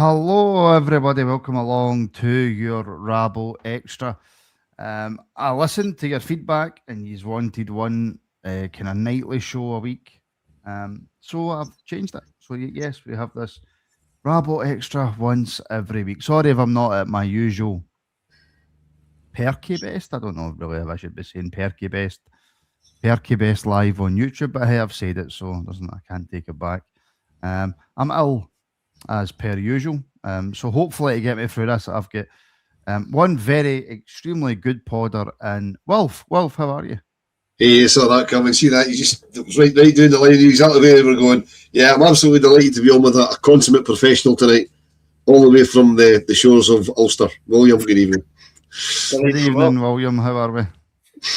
Hello, everybody. Welcome along to your Rabble Extra. I listened to your feedback, and you wanted one kind of nightly show a week. So I've changed it. So yes, we have this Rabble Extra once every week. Sorry if I'm not at my usual perky best. I don't know really if I should be saying perky best. Perky best live on YouTube, but hey, I've said it, so I can't take it back. I'm ill as per usual. So hopefully to get me through this, I've got one very extremely good podder and Wilf. Wilf, how are you? Hey, saw that coming. See that? It was right down the line. Exactly where they were going. Yeah, I'm absolutely delighted to be on with a consummate professional tonight, all the way from the shores of Ulster. William, good evening. Good evening, William. How are we?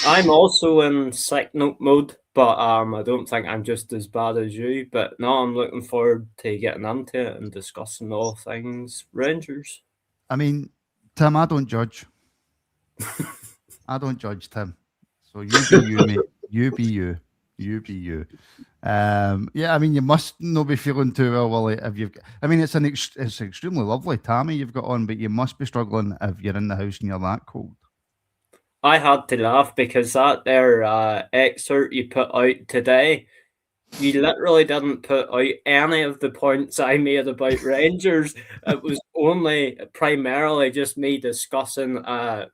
I'm also in sick note mode, but I don't think I'm just as bad as you. But no, I'm looking forward to getting into it and discussing all things Rangers. I mean, Tim, I don't judge. I don't judge, Tim. So you be you, mate. You be you. You be you. Yeah, I mean, you must not be feeling too well, Willie. If you've, I mean, it's extremely lovely Tammy you've got on, but you must be struggling if you're in the house and you're that cold. I had to laugh because that there excerpt you put out today, you literally didn't put out any of the points I made about Rangers. It was only primarily just me discussing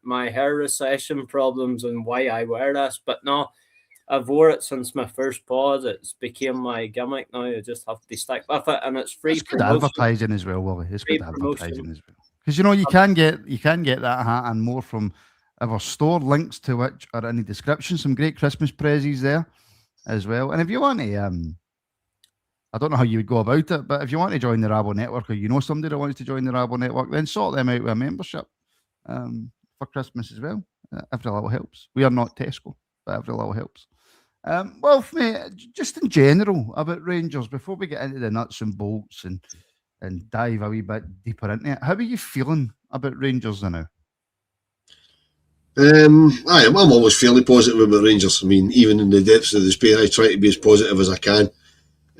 my hair recession problems and why I wear this. But no, I've wore it since my first pod. It's became my gimmick now. I just have to stick with it, and it's free. It's good advertising as well, Willie. It's good advertising as well. Because you can get that hat and more from our store, links to which are in the description. Some great Christmas prezzies there as well. And if you want to, I don't know how you would go about it, but if you want to join the Rabble Network, or you know somebody that wants to join the Rabble Network, then sort them out with a membership for Christmas as well. Every little helps. We are not Tesco, but every little helps. Well, mate, just in general about Rangers, before we get into the nuts and bolts and dive a wee bit deeper into it, how are you feeling about Rangers now? I'm always fairly positive about Rangers. I mean, even in the depths of despair, I try to be as positive as I can.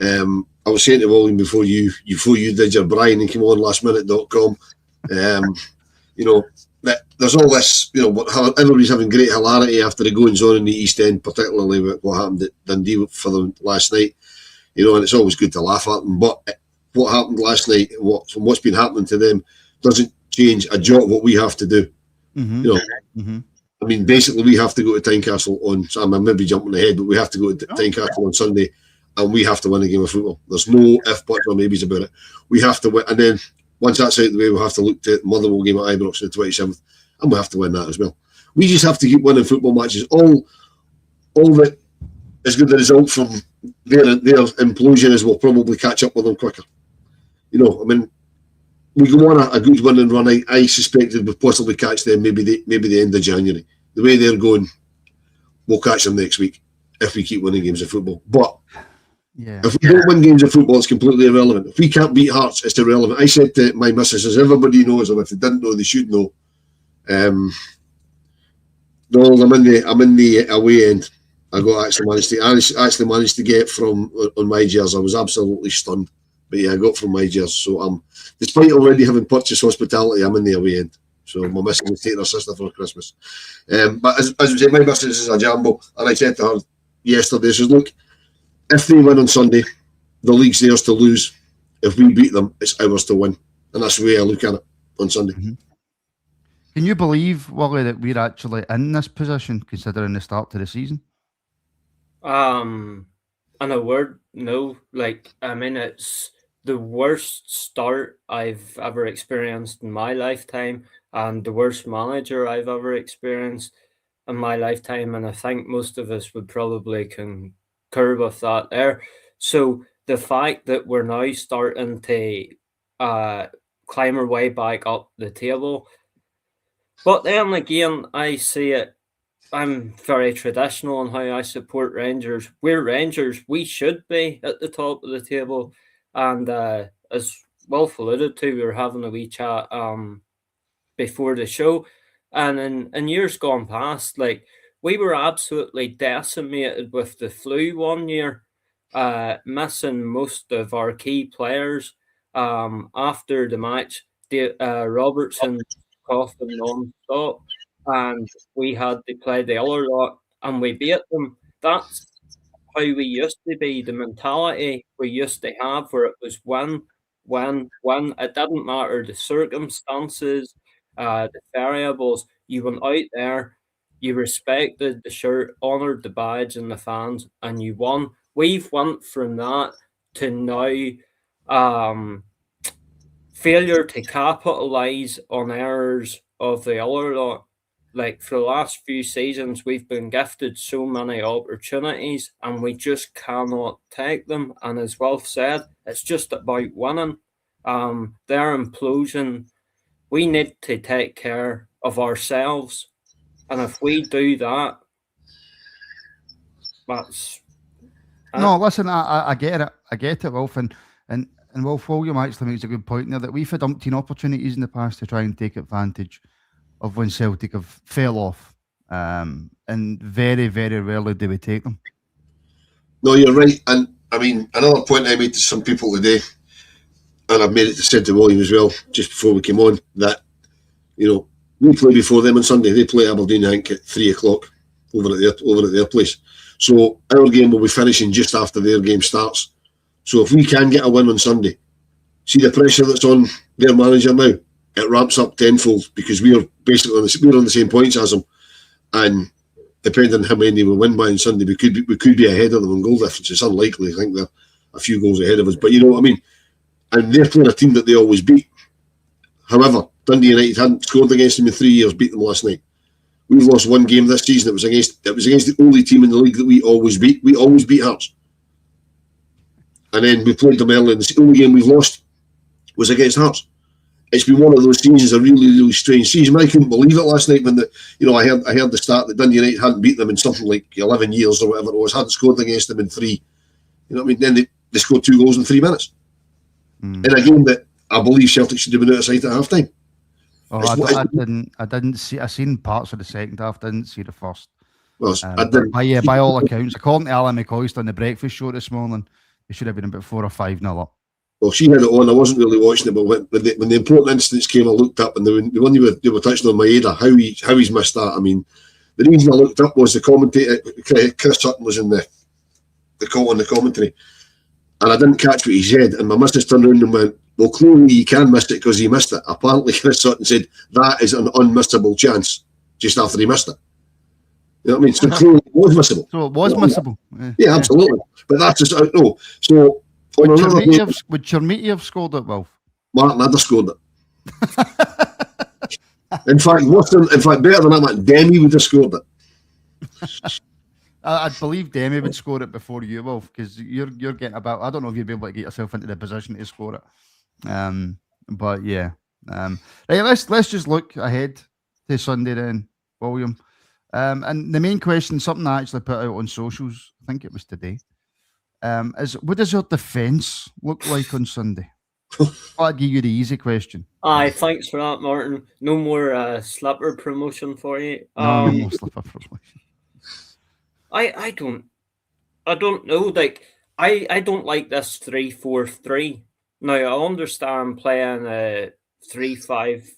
I was saying to William before you did your Brian and came on lastminute.com, that there's all this, everybody's having great hilarity after the goings on in the East End, particularly with what happened at Dundee for them last night, and it's always good to laugh at them. But what happened last night, what's been happening to them, doesn't change a jot what we have to do. Mm-hmm. I mean, basically, we have to go to Tynecastle I'm maybe jumping ahead, but we have to go to Tynecastle on Sunday, and we have to win a game of football. There's no if, buts, or maybes about it. We have to win, and then once that's out of the way, we'll have to look to the Motherwell game at Ibrox on the 27th, and we'll have to win that as well. We just have to keep winning football matches. All that is good the result from their implosion is we'll probably catch up with them quicker. I mean, we go on a good winning run. I suspected we'll possibly catch them maybe the end of January. The way they're going, we'll catch them next week if we keep winning games of football. But if we don't win games of football, it's completely irrelevant. If we can't beat Hearts, it's irrelevant. I said to my missus, as everybody knows, and if they didn't know, they should know. I'm in the away end. I actually managed to get from on my jersey. I was absolutely stunned. But yeah, I got from my jersey. So despite already having purchased hospitality, I'm in the away end. So my missus was taking her sister for Christmas. But as I say, my missus is a jambo, and I said to her yesterday, she says, look, if they win on Sunday, the league's theirs to lose. If we beat them, it's ours to win. And that's the way I look at it on Sunday. Mm-hmm. Can you believe, Willie, that we're actually in this position considering the start to the season? In a word, no. It's the worst start I've ever experienced in my lifetime and the worst manager I've ever experienced in my lifetime. And I think most of us would probably concur with that there. So the fact that we're now starting to climb our way back up the table. But then again, I see it. I'm very traditional in how I support Rangers. We're Rangers. We should be at the top of the table. And as Wilf alluded to, we were having a wee chat before the show. And in years gone past, we were absolutely decimated with the flu one year, missing most of our key players. after the match, Robertson coughing non-stop, and we had to play the other lot, and we beat them. That's how we used to be, the mentality we used to have, where it was win, win, win. It didn't matter the circumstances, the variables. You went out there, you respected the shirt, honoured the badge and the fans, and you won. We've went from that to now failure to capitalise on errors of the other lot. Like for the last few seasons, we've been gifted so many opportunities and we just cannot take them. And as Wilf said, it's just about winning. Their implosion, we need to take care of ourselves. And if we do that, that's... No, listen, I get it. I get it, Wilf. And Wilf William actually makes a good point there that we've had umpteen opportunities in the past to try and take advantage of when Celtic have fell off. And very, very rarely do we take them. No, you're right. And I mean, another point I made to some people today, and I've made it to William as well, just before we came on, that, you know, we play before them on Sunday. They play Aberdeen, I think, at 3 o'clock over at their place. So our game will be finishing just after their game starts. So if we can get a win on Sunday, see the pressure that's on their manager now, it ramps up tenfold because we're basically on the same points as them, and depending on how many we win by on Sunday, we could be ahead of them in goal difference. It's unlikely. I think they're a few goals ahead of us, but you know what I mean. And they're playing a team that they always beat. However, Dundee United hadn't scored against them in 3 years, beat them last night. We've lost one game this season. It was against the only team in the league that we always beat. We always beat Hearts. And then we played them early, and the only game we've lost was against Hearts. It's been one of those seasons, a really, really strange season. I couldn't believe it last night when I heard the start that Dundee United hadn't beat them in something like 11 years or whatever it was, hadn't scored against them in 3. You know what I mean? Then they scored 2 goals in 3 minutes. In a game that I believe Celtic should have been out of sight at half time. Oh, I didn't see. I seen parts of the second half. Didn't see the first. Well, by all accounts, according to Alan McCoist on the breakfast show this morning, they should have been about 4 or 5-0 up. Well, she had it on. I wasn't really watching it, but when the important instance came, I looked up, and the one they were touching on Maeda, how he's missed that. I mean, the reason I looked up was the commentator, Chris Sutton, was in the call on the commentary, and I didn't catch what he said. And my missus turned around and went, "Well, clearly you can miss it because he missed it." Apparently, Chris Sutton said that is an unmissable chance just after he missed it. You know what I mean? So clearly it was missable. So it was missable. Yeah, absolutely. But that's just no. So would Chermiti have scored it, Wilf? Martin Adder scored it. In fact, better than that, Demi would have scored it. I'd believe Demi would score it before you, Wilf, because you're getting about. I don't know if you'd be able to get yourself into the position to score it. But yeah. Right, let's just look ahead to Sunday then, William. And the main question, something I actually put out on socials, I think it was today, is what does your defence look like on Sunday? I'll give you the easy question. Aye, thanks for that, Martin. No more slipper promotion for you. No more slipper promotion. I don't know. Like I don't like this 3-4-3. Now I understand playing a 3-5-2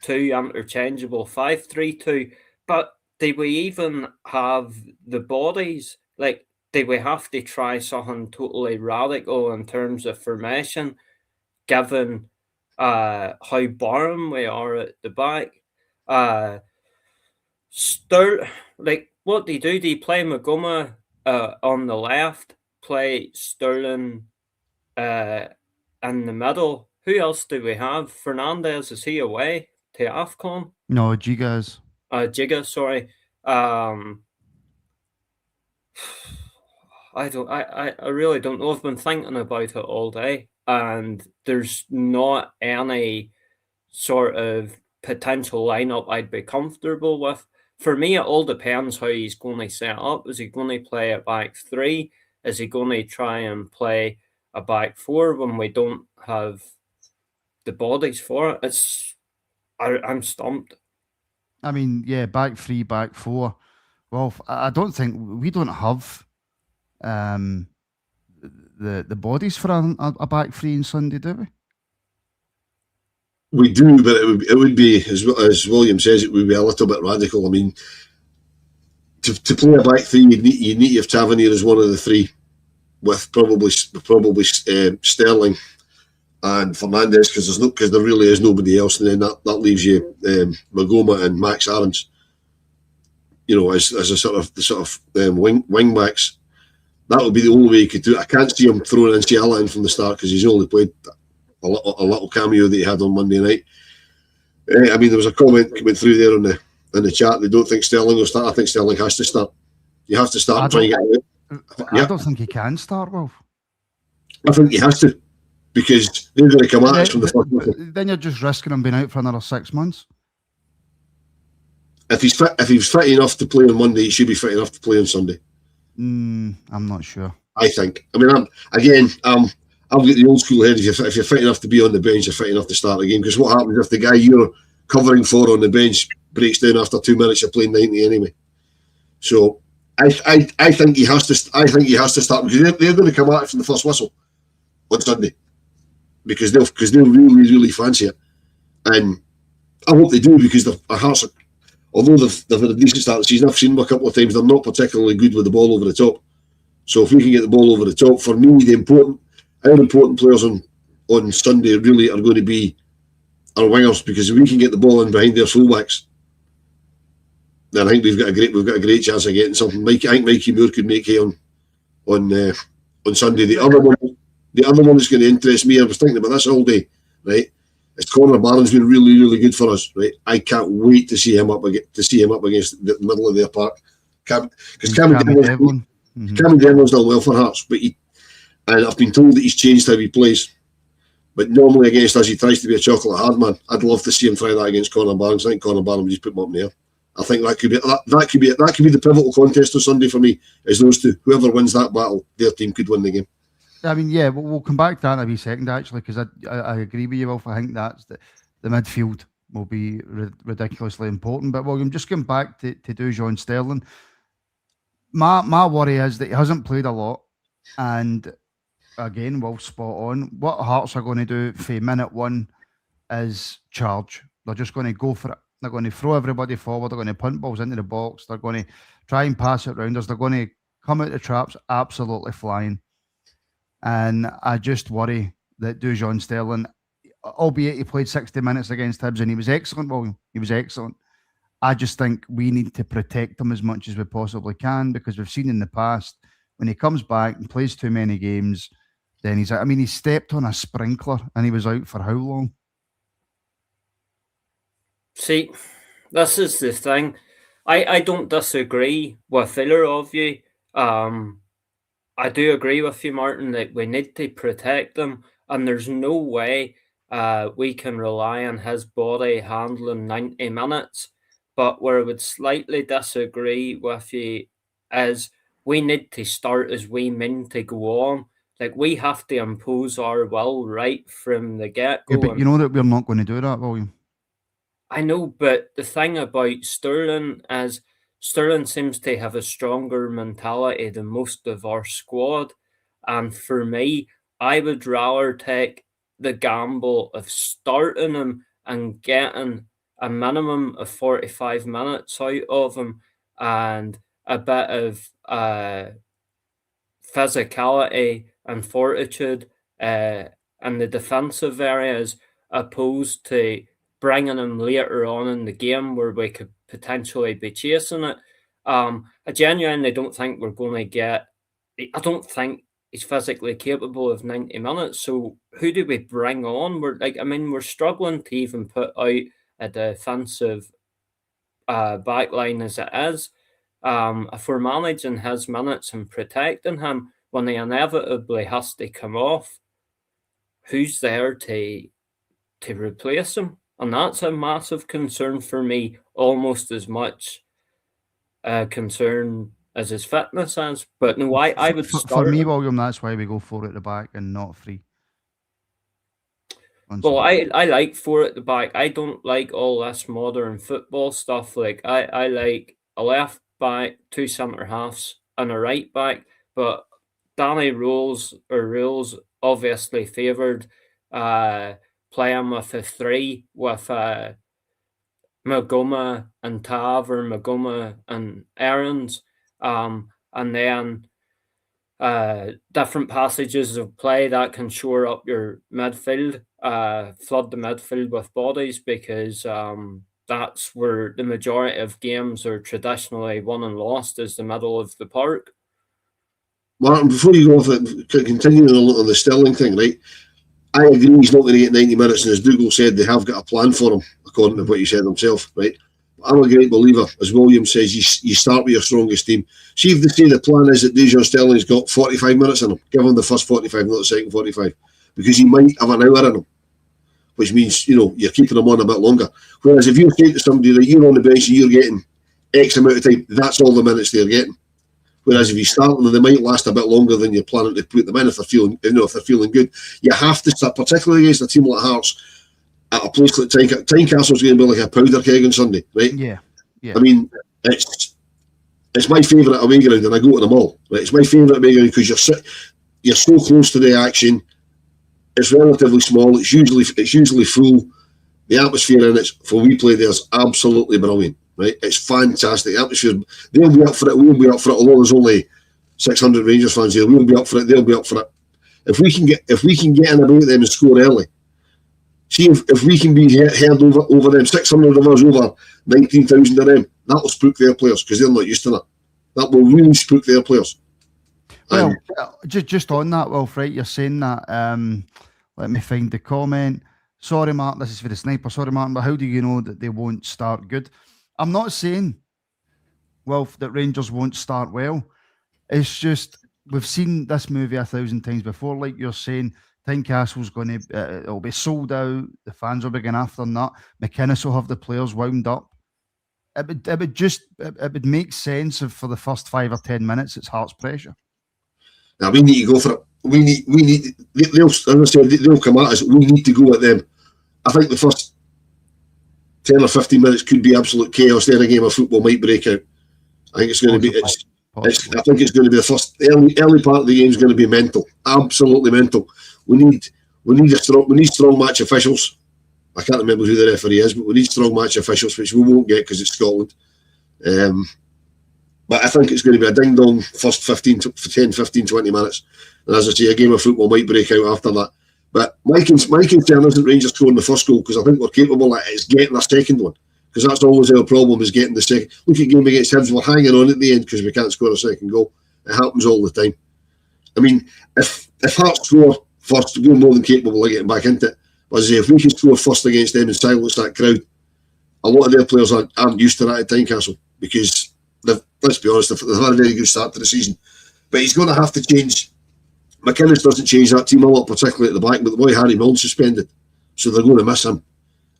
interchangeable 5-3-2, but do we even have the bodies? Like, do we have to try something totally radical in terms of formation, given how barren we are at the back? Like, what do you do? Do you play Magoma on the left, play Sterling in the middle? Who else do we have? Fernandez, is he away to AFCON? No, Gigas. Giga, sorry. I really don't know. I've been thinking about it all day, and there's not any sort of potential lineup I'd be comfortable with. For me, it all depends how he's going to set up. Is he going to play a back 3? Is he going to try and play a back 4 when we don't have the bodies for it? I'm stumped. I mean, yeah, back 3, back 4. Well, I don't think we don't have the bodies for a back 3 on Sunday, do we? We do, but it would be, as William says, it would be a little bit radical. I mean, to play a back three, you need to have Tavernier as one of the three, with probably Sterling and Fernandes, because there really is nobody else, and then that leaves you Magoma and Max Aarons, as a sort of wing backs. That would be the only way you could do it. I can't see him throwing Ciala in from the start, because he's only played a little cameo that he had on Monday night. I mean, there was a comment coming through there in the chat. They don't think Sterling will start. I think Sterling has to start. You have to start and try and get it. I don't think he can start, Wolf. I think he has to, because they're going to come at us from the first. Then you're just risking him being out for another 6 months. If he's fit enough to play on Monday, he should be fit enough to play on Sunday. I'm not sure. I think. I mean, I've got the old school head. If you're fit enough to be on the bench, you're fit enough to start a game. Because what happens if the guy you're covering for on the bench breaks down after 2 minutes? You're playing 90 anyway. So I think he has to. I think he has to start, because they're going to come at it from the first whistle on Sunday, because they'll really, really fancy it, and I hope they do, because their Hearts are, although they've had a decent start to the season, I've seen them a couple of times. They're not particularly good with the ball over the top. So if we can get the ball over the top, for me, our important players on Sunday really are going to be our wingers, because if we can get the ball in behind their fullbacks, then I think we've got a great chance of getting something. I think Mikey Moore could make hay on Sunday. The other one that's going to interest me, I was thinking about this all day, right? It's Connor Barron's been really, really good for us, right? I can't wait to see him up against the middle of their park, because Cameron Devlin's done well for Hearts, and I've been told that he's changed how he plays. But normally against us, he tries to be a chocolate hard man. I'd love to see him try that against Connor Barnes. I think Connor Barnes will just put him up in the air. I think that could be the pivotal contest on Sunday for me. Is those two? Whoever wins that battle, their team could win the game. I mean, yeah, we'll come back to that in a wee second, actually, because I agree with you, Wolf. I think that's the midfield will be ridiculously important. But William, just going back to Dujon Sterling, my worry is that he hasn't played a lot, and again, Wolf's spot on. What Hearts are going to do for minute one is charge. They're just going to go for it. They're going to throw everybody forward. They're going to punt balls into the box. They're going to try and pass it round us. They're going to come out the traps absolutely flying. And I just worry that Dujon Sterling, albeit he played 60 minutes against Hibs and he was excellent, William. He was excellent. I just think we need to protect him as much as we possibly can, because we've seen in the past when he comes back and plays too many games, then he's out. I mean, he stepped on a sprinkler and he was out for how long? See, this is the thing. I don't disagree with either of you. I do agree with you, Martin, that we need to protect him, and there's no way we can rely on his body handling 90 minutes. But where I would slightly disagree with you is we need to start as we mean to go on. Like, we have to impose our will right from the get-go. Yeah, but you know that we're not going to do that, William. I know, but the thing about Sterling is Sterling seems to have a stronger mentality than most of our squad. And for me, I would rather take the gamble of starting him and getting a minimum of 45 minutes out of him and a bit of physicality and fortitude in the defensive areas, opposed to bringing him later on in the game where we could potentially be chasing it. I genuinely don't think we're going to get... I don't think he's physically capable of 90 minutes. So who do we bring on? We're struggling to even put out a defensive backline as it is. If we're managing his minutes and protecting him when he inevitably has to come off, who's there to replace him? And that's a massive concern for me, almost as much concern as his fitness is. But no, I would start... For me, William, that's why we go 4 at the back and not 3. Well, I like 4 at the back. I don't like all this modern football stuff. Like, I like a left back, 2 centre halves, and a right back. But Danny Rules obviously favoured playing with a 3 with Magoma and Tav or Magoma and Aarons, and then different passages of play that can shore up your midfield, flood the midfield with bodies, because that's where the majority of games are traditionally won and lost, is the middle of the park. Martin, before you go off it, continuing on the Sterling thing, right? I agree he's not going to get 90 minutes, and as Dougal said, they have got a plan for him, according to what he said himself, right? But I'm a great believer, as William says, you start with your strongest team. See if they say the plan is that Dejan Sterling's got 45 minutes in him, give him the first 45, not the second 45, because he might have an hour in him, which means, you're keeping him on a bit longer. Whereas if you're saying to somebody that you're on the bench and you're getting X amount of time, that's all the minutes they're getting. Whereas if you start them, they might last a bit longer than you're planning to put them in if they're feeling good. You have to start, particularly against a team like Hearts, at a place like Tynecastle's going to be like a powder keg on Sunday, right? Yeah. I mean, it's my favourite away ground, and I go to them all. Right? It's my favourite away ground because you're so close to the action. It's relatively small. It's usually full. The atmosphere in it for we play there is absolutely brilliant. Right, it's fantastic. The atmosphere. They'll be up for it. We'll be up for it. Although there's only 600 Rangers fans here, we'll be up for it. They'll be up for it. If we can get in about them and score early, see if we can be heard over them. 600 of us over 19,000 of them. That will spook their players because they're not used to that. That will really spook their players. Well, just on that, Wilf, right? You're saying that. Let me find the comment. Sorry, Martin, this is for the sniper. Sorry, Martin, but how do you know that they won't start good? I'm not saying, Wilf, that Rangers won't start well. It's just, we've seen this movie 1,000 times before. Like you're saying, Tynecastle's going to, it'll be sold out. The fans will be going after that. McInnes will have the players wound up. It would make sense if for the first 5 or 10 minutes it's Hearts pressure. Now we need to go for it. We need. They'll, as I said, they'll come at us. We need to go at them. I think the first 10 or 15 minutes could be absolute chaos. Then a game of football might break out. I think it's going to be. I think it's going to be the first early part of the game is going to be mental, absolutely mental. We need strong match officials. I can't remember who the referee is, but we need strong match officials, which we won't get because it's Scotland. But I think it's going to be a ding-dong first 10, 15, 20 minutes. And as I say, a game of football might break out after that. But my concern isn't Rangers scoring the first goal, because I think we're capable of getting a second one. Because that's always our problem, is getting the second. Look at the game against Hibs, we're hanging on at the end because we can't score a second goal. It happens all the time. I mean, if Hearts score first, we're more than capable of getting back into it. But as I say, if we can score first against them and silence that crowd, a lot of their players aren't used to that at Tynecastle, because let's be honest, they've had a very good start to the season. But he's going to have to change. McInnes doesn't change that team a lot, particularly at the back, but the boy Harry Milne's suspended, so they're going to miss him.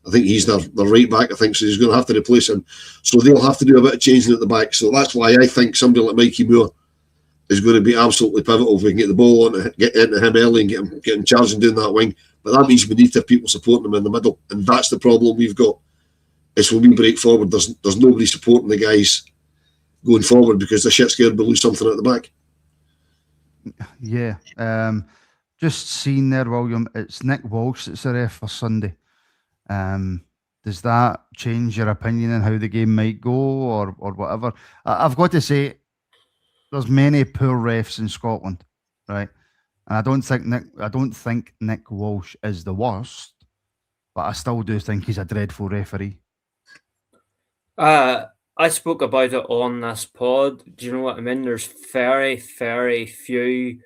I think he's their right back, I think, so he's going to have to replace him. So they'll have to do a bit of changing at the back. So that's why I think somebody like Mikey Moore is going to be absolutely pivotal. If we can get the ball on, get into him early and get him charging down that wing. But that means we need to have people supporting him in the middle, and that's the problem we've got. Is when we break forward, there's nobody supporting the guys going forward because they're shit scared we'll lose something at the back. Yeah. Just seeing there, William, it's Nick Walsh that's the ref for Sunday. Does that change your opinion on how the game might go or whatever? I've got to say, there's many poor refs in Scotland, right? And I don't think Nick Walsh is the worst, but I still do think he's a dreadful referee. I spoke about it on this pod. Do you know what I mean? There's very, very few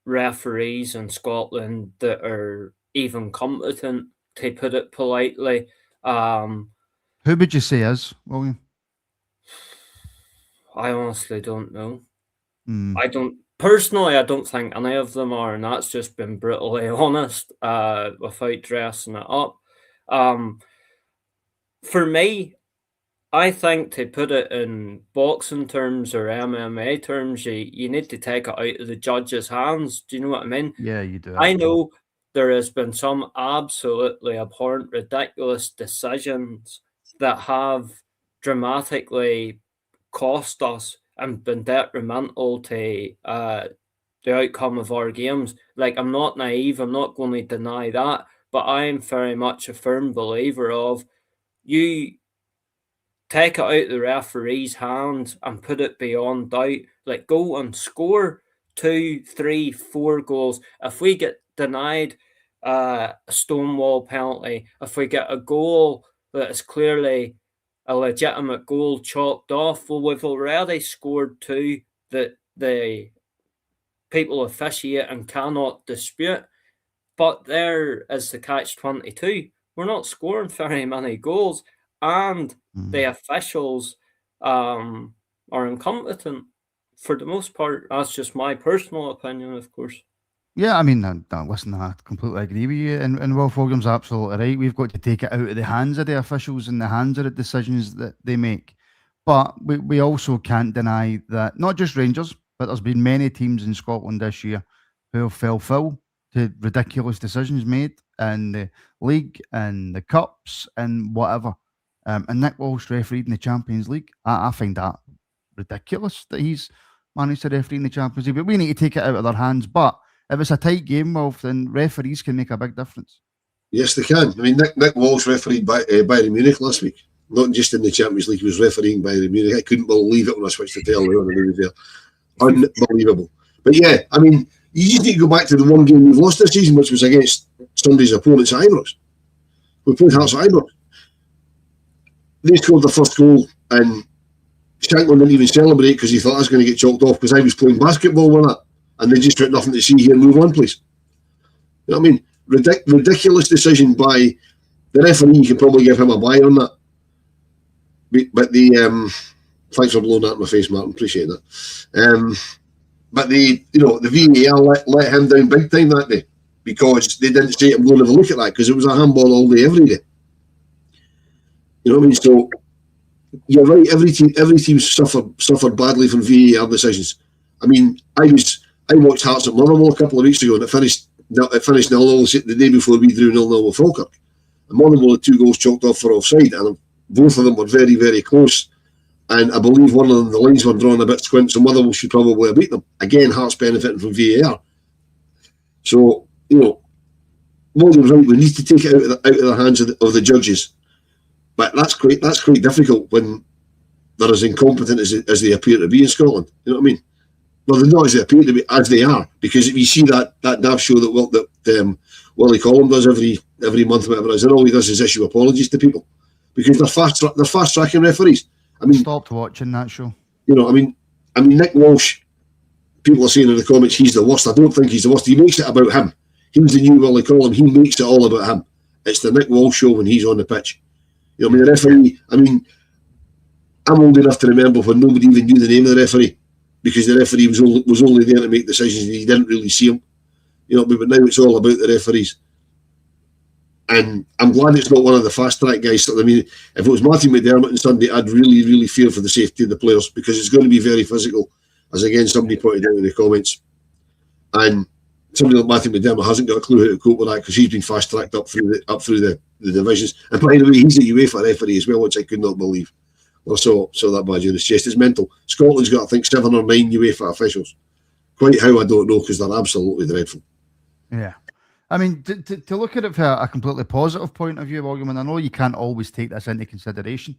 referees in Scotland that are even competent, to put it politely. Who would you say is, William? I honestly don't know. I don't think any of them are, and that's just been brutally honest, without dressing it up. For me, I think, to put it in boxing terms or MMA terms, you need to take it out of the judge's hands. Do you know what I mean? Yeah, you do. I know there has been some absolutely abhorrent, ridiculous decisions that have dramatically cost us and been detrimental to the outcome of our games. Like, I'm not naive. I'm not going to deny that. but I'm very much a firm believer of you take it out of the referee's hands and put it beyond doubt. Like, go and score 2, 3, 4 goals. If we get denied a stonewall penalty, if we get a goal that is clearly a legitimate goal chalked off, well, we've already scored 2 that the people officiate and cannot dispute. But there is the catch-22. We're not scoring very many goals, and the officials are incompetent for the most part. That's just my personal opinion, of course. Yeah, I mean, listen, I completely agree with you. And Wilf William's absolutely right. We've got to take it out of the hands of the officials and the hands of the decisions that they make. But we also can't deny that not just Rangers, but there's been many teams in Scotland this year who have fell foul to ridiculous decisions made in the league and the cups and whatever. And Nick Walsh refereed in the Champions League. I find that ridiculous that he's managed to referee in the Champions League. But we need to take it out of their hands. But if it's a tight game, Wolf, then referees can make a big difference. Yes, they can. I mean, Nick Walsh refereed Bayern Munich last week. Not just in the Champions League, he was refereeing Bayern Munich. I couldn't believe it when I switched the telly on and he was there. Unbelievable. But yeah, I mean, you just need to go back to the one game we've lost this season, which was against Sunday's opponents at Ibrox. We played Hearts at Ibrox. They scored the first goal and Shankland didn't even celebrate because he thought I was going to get chalked off because I was playing basketball with that. And they just went, nothing to see here, move on, please. You know what I mean? Ridiculous decision by the referee. You can probably give him a buy on that. But the thanks for blowing that in my face, Martin. Appreciate that. But the VAR let him down big time that day because they didn't say I'm going to have a look at that because it was a handball all day, every day. You know what I mean? So you're right. Every team suffered badly from VAR decisions. I mean, I watched Hearts at Motherwell a couple of weeks ago and it finished 0-0 the day before we drew 0-0 with Falkirk. And Motherwell had 2 goals chalked off for offside, and both of them were very, very close. And I believe one of them, the lines were drawn a bit squint, so Motherwell should probably have beat them. Again, Hearts benefiting from VAR. So, William's right, we need to take it out of the hands of the judges. But that's quite difficult when they're as incompetent as they appear to be in Scotland. You know what I mean? Well, they're not as they appear to be, as they are. Because if you see that NAV show that Willie Collum does every month, whatever it is, and all he does is issue apologies to people because they're fast tracking referees. I mean, stopped watching that show. I mean, Nick Walsh. People are saying in the comments he's the worst. I don't think he's the worst. He makes it about him. He's the new Willie Collum. He makes it all about him. It's the Nick Walsh show when he's on the pitch. You know what I mean? The referee. I mean, I'm old enough to remember when nobody even knew the name of the referee because the referee was only there to make decisions and you didn't really see him. But now it's all about the referees. And I'm glad it's not one of the fast track guys. I mean, if it was Martin McDermott on Sunday, I'd really, really fear for the safety of the players because it's going to be very physical, as again somebody pointed out in the comments. And somebody like Martin McDermott hasn't got a clue how to cope with that because he's been fast tracked up through the divisions. And by the way, he's a UEFA referee as well, which I could not believe. I saw that badge in his chest. It's mental. Scotland's got, I think, 7 or 9 UEFA officials. Quite how, I don't know, because they're absolutely dreadful. Yeah. I mean, to look at it from a completely positive point of view, William, and I know you can't always take this into consideration,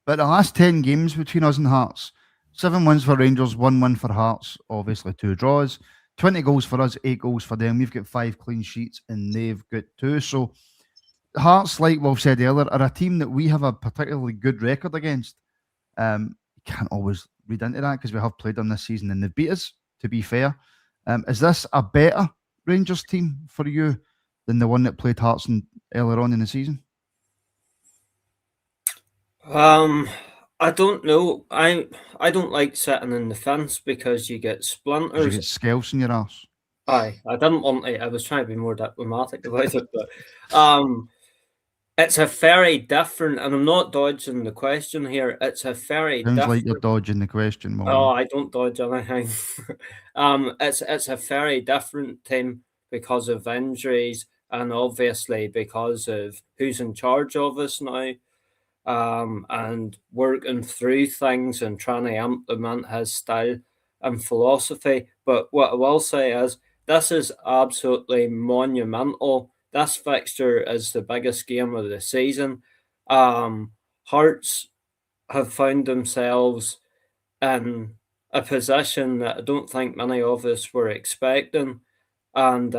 but the last 10 games between us and Hearts, 7 wins for Rangers, 1 win for Hearts, obviously 2 draws, 20 goals for us, 8 goals for them. We've got 5 clean sheets and they've got 2. So Hearts, like Wolf said earlier, are a team that we have a particularly good record against. You can't always read into that because we have played them this season and they've beat us, to be fair. Is this a better Rangers team for you than the one that played Hearts earlier on in the season? I don't know. I don't like sitting in the fence because you get splinters. You get scalps in your arse. Aye, I didn't want to. I was trying to be more diplomatic about it, but it's a very different, and I'm not dodging the question here. It's a very Sounds different. like you're dodging the question, William. Oh, I don't dodge anything. It's a very different team because of injuries and obviously because of who's in charge of us now, and working through things and trying to implement his style and philosophy. But what I will say is this is absolutely monumental. this fixture is the biggest game of the season. Hearts have found themselves in a position that I don't think many of us were expecting. And,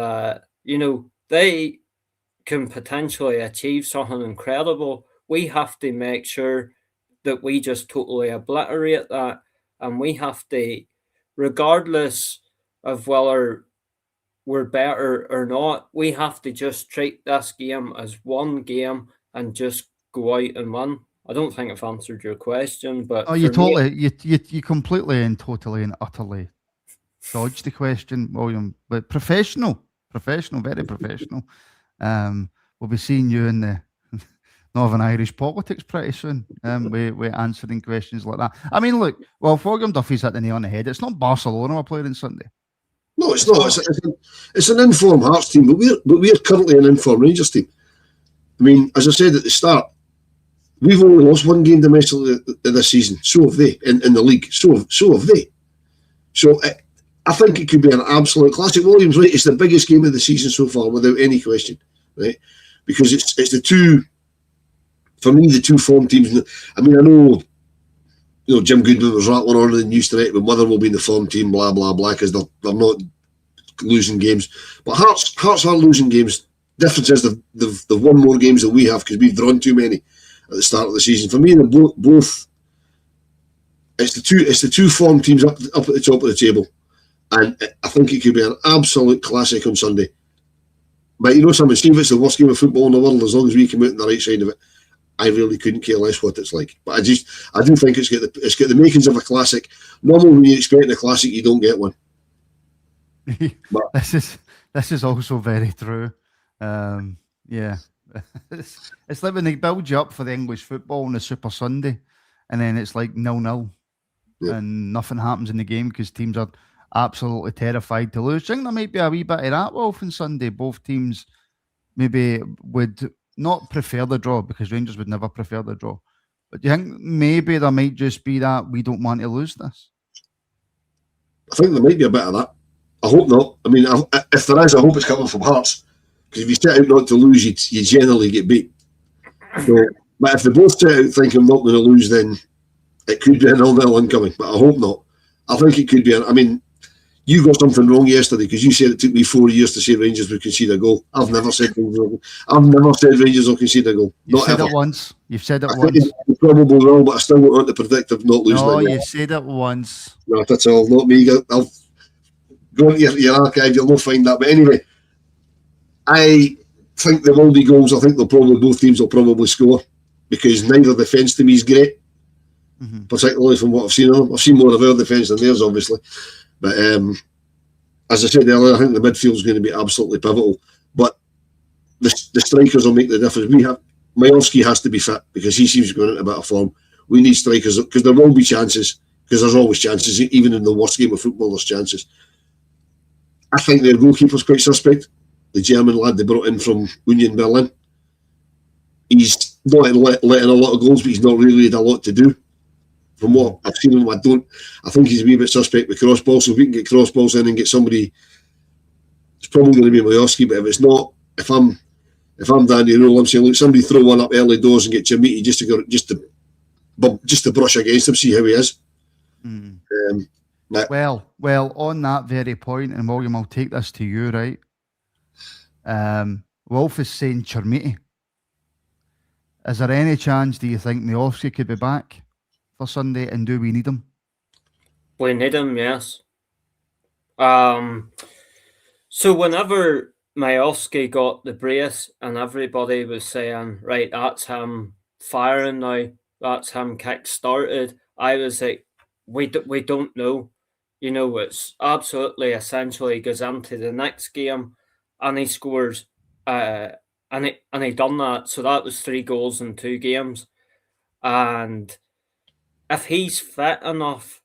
they can potentially achieve something incredible. We have to make sure that we just totally obliterate that. And we have to, regardless of whether we're better or not, we have to just treat this game as one game and just go out and win. I don't think I've answered your question, but you completely and totally and utterly dodged the question, William. But professional, very professional. We'll be seeing you in the Northern Irish politics pretty soon. We're answering questions like that. I mean, look, well, William Duffy's hit the nail on the head. It's not Barcelona we're playing on Sunday. No, it's not. It's an informed Hearts team, but we're currently an informed Rangers team. I mean, as I said at the start, we've only lost one game domestically this season. So have they in the league. So have they. So I think it could be an absolute classic. William's right. It's the biggest game of the season so far, without any question, right? Because it's the two. For me, the two form teams. I mean, I know. Jim Goodwin was rattling on in the news tonight, but Motherwell being the form team, blah blah blah, because they're not losing games. But Hearts are losing games. Difference is they've won more games than we have because we've drawn too many at the start of the season. For me, they're both. It's the two form teams up at the top of the table, and I think it could be an absolute classic on Sunday. But something, see if it's the worst game of football in the world, as long as we come out on the right side of it. I really couldn't care less what it's like. But I do think it's got the makings of a classic. Normally when you expect a classic, you don't get one. But this is also very true. Yeah. It's like when they build you up for the English football on the Super Sunday, and then it's like 0-0, and nothing happens in the game because teams are absolutely terrified to lose. I think there might be a wee bit of that, Wilf, on Sunday. Both teams maybe would not prefer the draw, because Rangers would never prefer the draw. But do you think maybe there might just be that we don't want to lose this? I think there might be a bit of that. I hope not. I mean, if there is, I hope it's coming from Hearts. Because if you set out not to lose, you generally get beat. So, but if they both set out thinking I'm not going to lose, then it could be a 0-0 incoming. But I hope not. I think it could be. I mean, you got something wrong yesterday because you said it took me 4 years to say Rangers would concede a goal. I've never said Rangers will concede a goal. You've said it once. You've said it once. You probably will, but I still don't want to predict of not losing. No, you said it once. No, that's all. Not me. I'll go into your archive. You'll not find that. But anyway, I think there will be goals. I think both teams will probably score, because neither defence to me is great, particularly from what I've seen of them. I've seen more of our defence than theirs, obviously. But as I said earlier, I think the midfield is going to be absolutely pivotal. But the strikers will make the difference. Majowski has to be fit, because he seems to be going into a bit of form. We need strikers, because there will be chances, because there's always chances. Even in the worst game of football, there's chances. I think their goalkeeper's quite suspect. The German lad they brought in from Union Berlin. He's not letting a lot of goals, but he's not really had a lot to do. From what I've seen him, I think he's a wee bit suspect with cross balls. So if we can get cross balls in and get somebody, it's probably going to be Majowski. But if it's not, if I'm Danny Rule, I'm saying, look, somebody throw one up early doors and get Jimmy just to brush against him, see how he is. Well, on that very point, and William, I'll take this to you, right? Wilf is saying Chermiti. Is there any chance, do you think, Majowski could be back for Sunday, and do we need him? We need him, yes. So whenever Majowski got the brace and everybody was saying, right, that's him firing now, that's him kick-started, I was like, we don't know. It's absolutely essential. He goes into the next game and he scores, and he done that. So that was 3 goals in 2 games. And if he's fit enough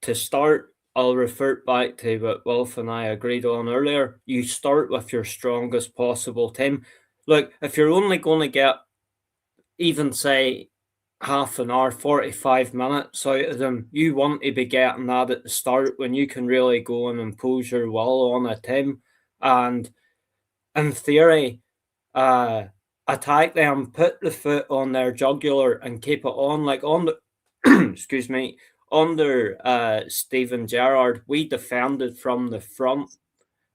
to start, I'll revert back to what Wilf and I agreed on earlier. You start with your strongest possible team. Look, if you're only going to get even, say, half an hour, 45 minutes out of them, you want to be getting that at the start when you can really go and impose your will on a team. And in theory, attack them, put the foot on their jugular and keep it on. Like on the excuse me, under Steven Gerrard, we defended from the front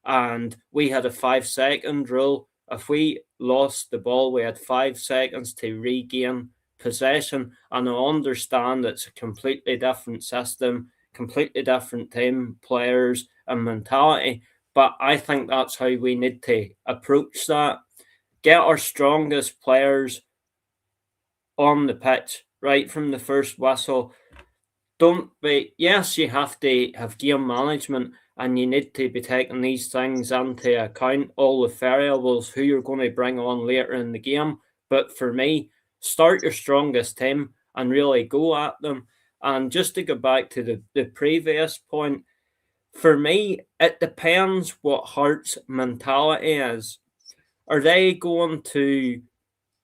and we had a 5-second rule. If we lost the ball, we had 5 seconds to regain possession. And I understand it's a completely different system, completely different team, players and mentality. But I think that's how we need to approach that. Get our strongest players on the pitch right from the first whistle. Don't be, yes, you have to have game management and you need to be taking these things into account, all the variables, who you're going to bring on later in the game. But for me, start your strongest team and really go at them. And just to go back to the previous point, for me, it depends what Hearts' mentality is. Are they going to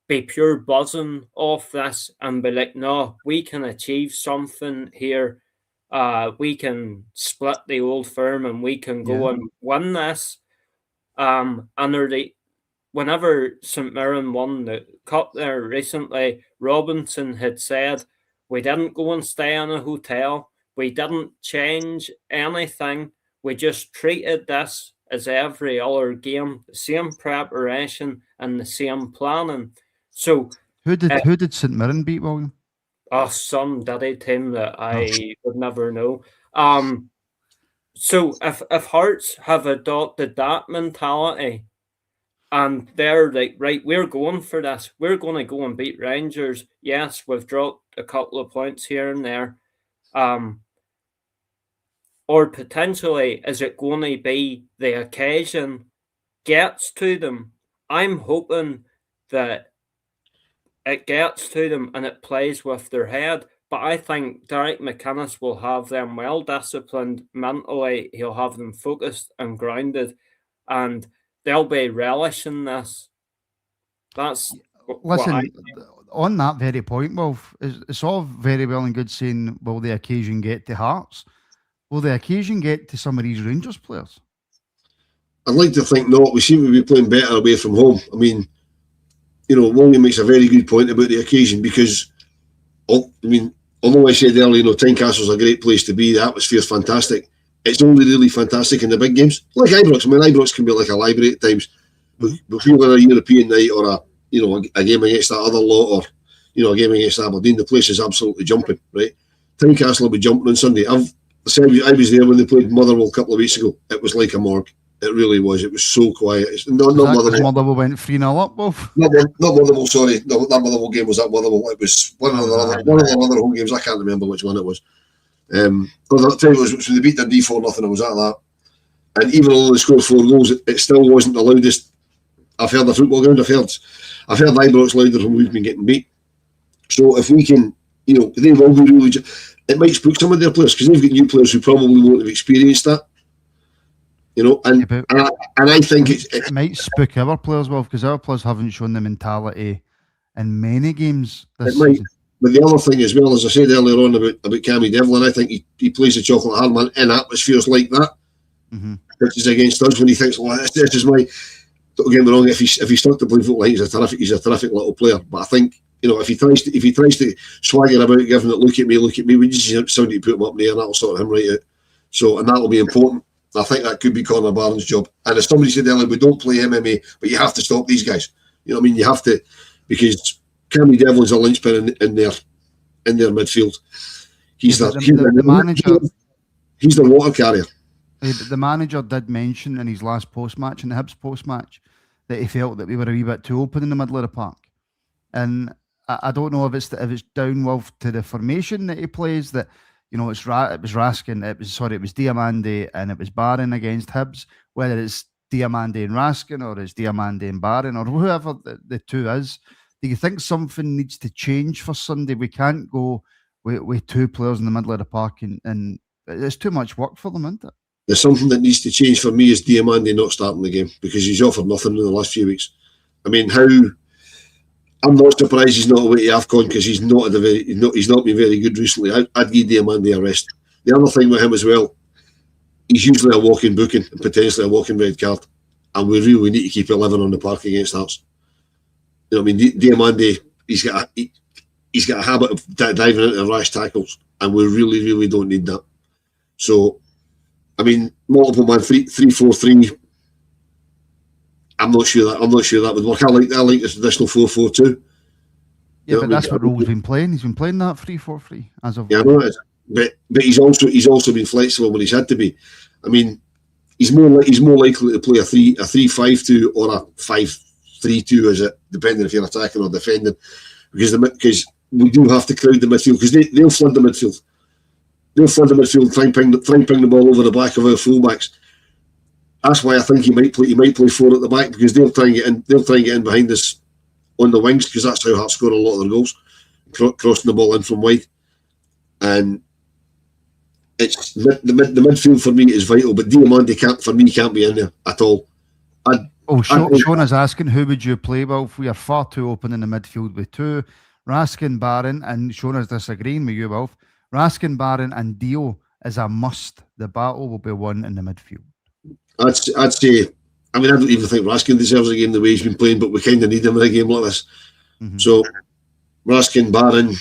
be pure buzzing off this and be like, no, we can achieve something here. We can split the Old Firm and we can go and win this. And are they, whenever St Mirren won the cup there recently, Robinson had said, we didn't go and stay in a hotel. We didn't change anything. We just treated this as every other game, the same preparation and the same planning. So who did St Mirren beat, William? Some daddy team that I would never know. So if Hearts have adopted that mentality and they're like, right, we're going for this, we're going to go and beat Rangers. Yes, we've dropped a couple of points here and there. Or potentially, is it going to be the occasion gets to them? I'm hoping that it gets to them and it plays with their head. But I think Derek McInnes will have them well disciplined mentally. He'll have them focused and grounded, and they'll be relishing this. That's listen. On that very point, Wolf, it's all very well and good saying, will the occasion get to Hearts? Will the occasion get to some of these Rangers players? I'd like to think not. We seem to be playing better away from home. I mean, William makes a very good point about the occasion because, although I said earlier, Tynecastle's a great place to be. The atmosphere's fantastic. It's only really fantastic in the big games. Like Ibrox. I mean, Ibrox can be like a library at times. But if you're on a European night or a game against that other lot or, a game against Aberdeen, the place is absolutely jumping, right? Tynecastle will be jumping on Sunday. I was there when they played Motherwell a couple of weeks ago. It was like a morgue. It really was. It was so quiet. Not Motherwell went 3-0 up, Wolf? Not Motherwell, sorry. No, that Motherwell game was at Motherwell. It was one of the other home games. I can't remember which one it was. I'll tell you, it was when they beat Dundee 4-0. It was at that. And even though they scored 4 goals, it still wasn't the loudest I've heard the football ground. I've heard Ibrox louder when we've been getting beat. So if we can, they will be really... It might spook some of their players because they've got new players who probably won't have experienced that. And I think it might spook our players, well, because our players haven't shown the mentality in many games this season. But the other thing as well, as I said earlier on about Cammy Devlin, I think he plays the chocolate hard man in atmospheres like that, which is against us when he thinks, well, this is my... Don't get me wrong, if he starts to play football, he's a terrific little player. But I think, if he tries to swagger about giving it, look at me, we just need somebody to put him up in the air and that'll sort him right out. So, and that'll be important. I think that could be Conor Barron's job. And as somebody said earlier, we don't play MMA, but you have to stop these guys. You have to, because Cammy Devlin's a linchpin in their midfield. He's the manager. He's the water carrier. The manager did mention in his last post-match, in the Hibs post-match, that he felt that we were a wee bit too open in the middle of the park. And I don't know if it's down, Wolf, to the formation that he plays, that, it was Raskin, it was Diamande and it was Barron against Hibs, whether it's Diamande and Raskin or it's Diamande and Barron or whoever the two is. Do you think something needs to change for Sunday? We can't go with 2 players in the middle of the park and it's too much work for them, isn't it? There's something that needs to change for me is Diamande not starting the game because he's offered nothing in the last few weeks. I mean, I'm not surprised he's not away to AFCON because he's not been very good recently. I'd give Diamande a rest. The other thing with him as well, he's usually a walking booking and potentially a walking red card, and we really need to keep 11 on the park against Hearts. You know what I mean? Diamande, he's got a habit of diving into rash tackles, and we really, really don't need that. So, I mean, multiple man 3-4-3. I'm not sure that would work. I like the traditional 4-4-2. Yeah, but that's what Rowe's been playing. He's been playing that 3-4-3 as of. Yeah, I know it is. But he's also been flexible when he's had to be. I mean, he's more likely to play a 3-5-2 or a 5-3-2, is it, depending if you're attacking or defending, because we do have to crowd the midfield, because they'll flood the midfield. They'll flood the midfield, try and ping the ball over the back of our fullbacks. That's why I think he might play 4 at the back, because they'll try and get in behind us on the wings, because that's how Hearts score a lot of their goals, crossing the ball in from wide. And it's the midfield for me is vital, but Diamande can't be in there at all. Sean is asking, who would you play? Well, if we are far too open in the midfield with 2, Raskin, Barron, and Sean is disagreeing with you, Wilf. Raskin, Barron, and Dio is a must. The battle will be won in the midfield. I'd say. I mean, I don't even think Raskin deserves a game the way he's been playing, but we kind of need him in a game like this. Mm-hmm. So, Raskin, Barron,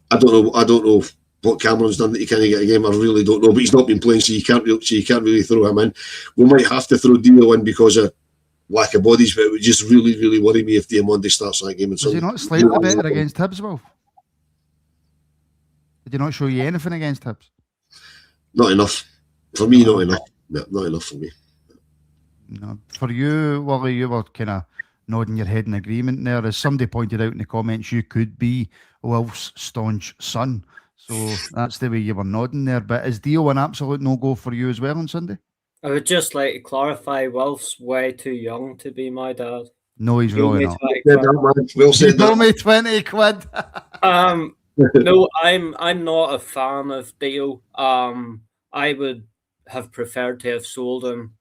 I don't know what Cameron's done that he can't get a game. I really don't know, but he's not been playing, so you can't really throw him in. We might have to throw Dio in because of lack of bodies, but it would just really, really worry me if Diamande starts that game. Was he not slightly better against Hibs, Wilf? Did he not show you anything against Hibs? Not enough. For me, not enough. No, not enough for me. No. For you, Wally, you were kind of nodding your head in agreement there. As somebody pointed out in the comments, you could be Wilf's staunch son. So that's the way you were nodding there. But is Dio an absolute no-go for you as well on Sunday? I would just like to clarify, Wilf's way too young to be my dad. No, he's really not. You told me 20 quid. No, I'm not a fan of Dio. I would have preferred to have sold him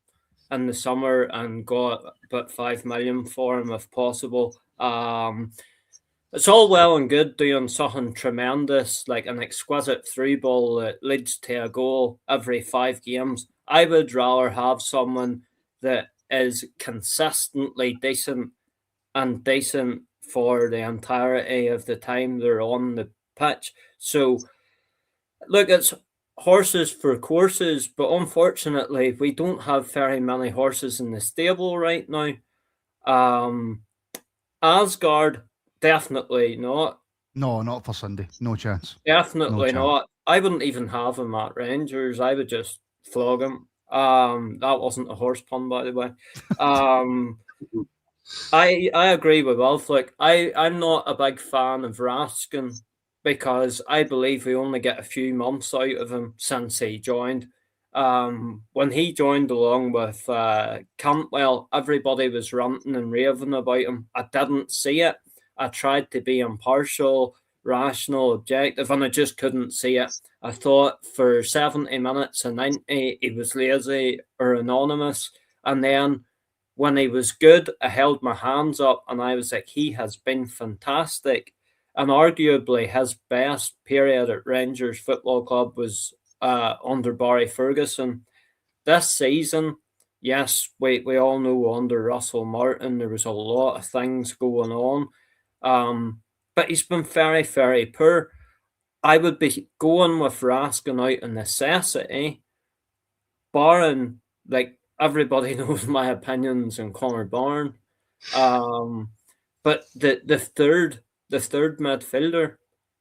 in the summer and got about 5 million for him if possible. It's all well and good doing something tremendous, like an exquisite through ball that leads to a goal every 5 games. I would rather have someone that is consistently decent for the entirety of the time they're on the pitch. So, look, it's horses for courses, but unfortunately, we don't have very many horses in the stable right now. Asgard, definitely not. No, not for Sunday. No chance. Definitely not. I wouldn't even have him at Rangers. I would just flog him. That wasn't a horse pun, by the way. I agree with Wilf. Like, I'm not a big fan of Raskin because I believe we only get a few months out of him since he joined. When he joined along with Cantwell, everybody was ranting and raving about him. I didn't see it. I tried to be impartial, rational, objective, and I just couldn't see it. I thought for 70 minutes and 90, he was lazy or anonymous. And then when he was good, I held my hands up and I was like, he has been fantastic. And arguably his best period at Rangers Football Club was under Barry Ferguson. This season, yes, we all know under Russell Martin, there was a lot of things going on. But he's been very, very poor. I would be going with Raskin out of necessity, barring, like, everybody knows my opinions on Connor Barron. But the third midfielder,